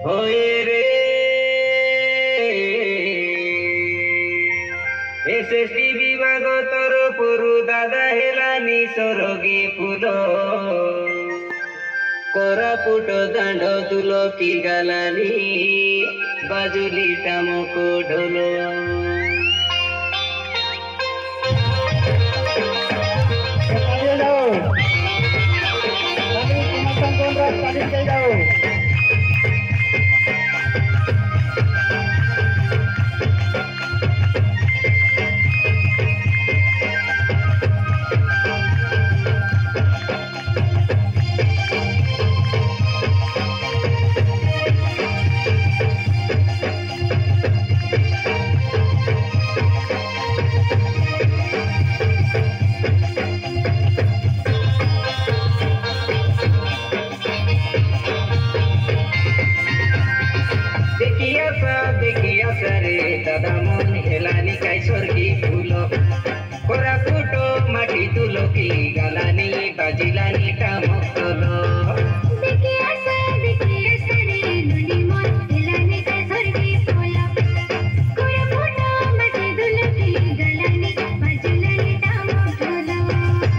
होए रे एसएसटी विभाग तरफरु दादा हेलानी सरगे फूल कोरापुट दांड तुलकी गालानी बाजुली टामुको ढोलो दादा मन हेलानी काय स्वर्गी फूल कोरापुट माटी तुलकी गालानी बाजिलानी टामकल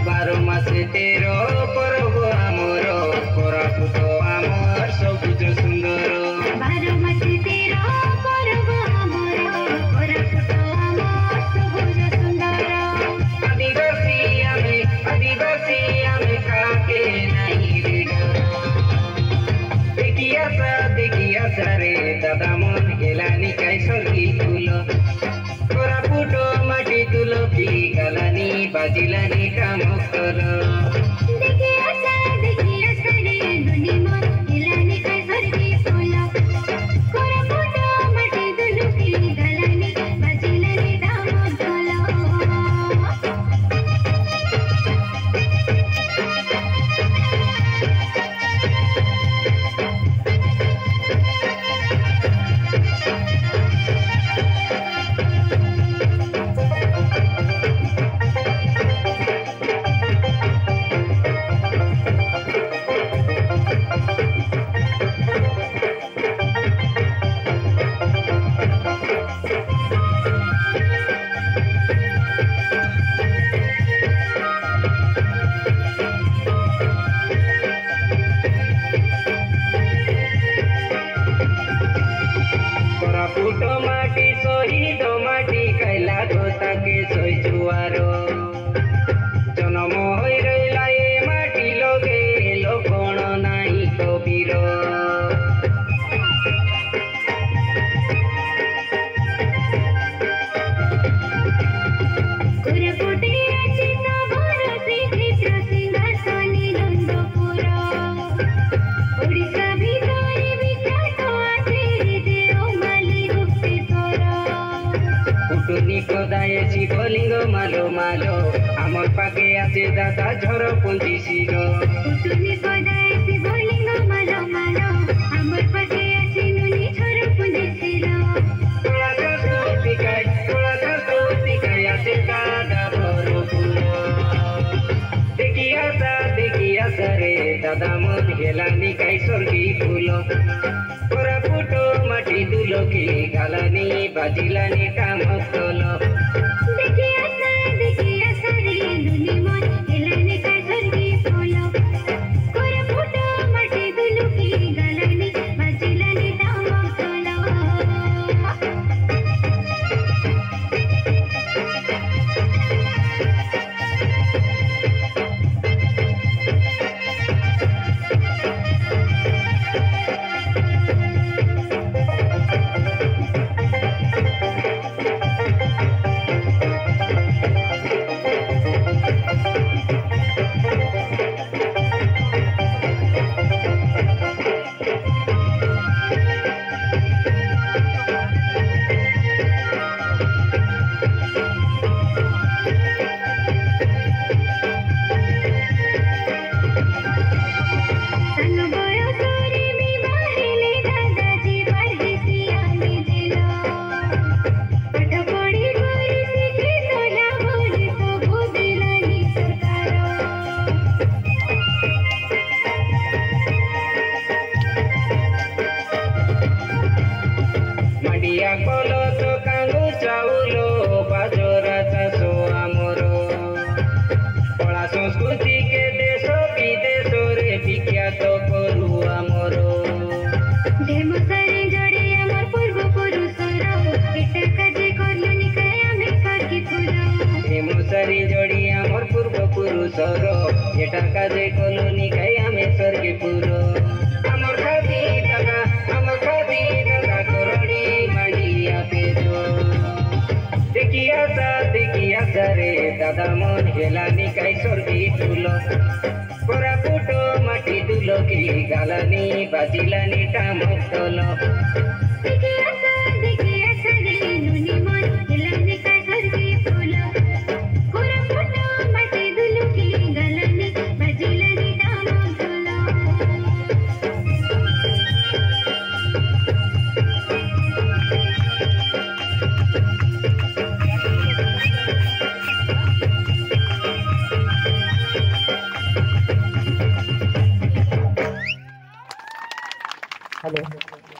बारो मासे तेरो पर्व आमर कोरापुट आमर सबुज सुंदर बारो मासे तेरो पर्व दादा मन हेलानी काय स्वर्गी फूल कोरापुट माटी तुलकी गालानी बाजिलानी टामकल कोरापुट माटी शहीद माटी कैला धोता के सोई जुआरो जन्म होई रहिला ए माटी लगे लोकण नाही कबीर शिवलिंग मालो मालो आमर पाके आसे दादा झर पुंजी शिरो शिवलिंग मालो मालो आमर पाके आसे नुनी झर पुंजी शिरो थोड़ा सा सोती काय आसे दादा भरो फूलो देखिया सा रे दादा मन हेलानी काय स्वर्गी फूल कोरापुट माटी तुलकी गालानी बाजिलानी टामकल पलो तो कांगू चाउल बाजरा चाष आमर कला संस्कृति के देश विदेश रे विख्यात करू आमर ढेमसारे जोड़ी आमर पूर्व पुरुषर एटा काजे करलुनी काय आमे सरकी फुल ढेमसारे जोड़ी आमर पूर्व पुरुषर एटा काजे कलुनी काय आमे सरकी फुल आमर खादी दादा करणी मांडिया पेजो देखिया सा रे दादा मन हेलानी काय सरकी फुल कोरापुट माटी दुलकी गालानी बाजिलानी टामक तल देखिया सा रे नुनी मन हेलानी काय सरकी फुल कोरापुट माटी दुलकी गालानी बाजिलानी टामक तल हेलो।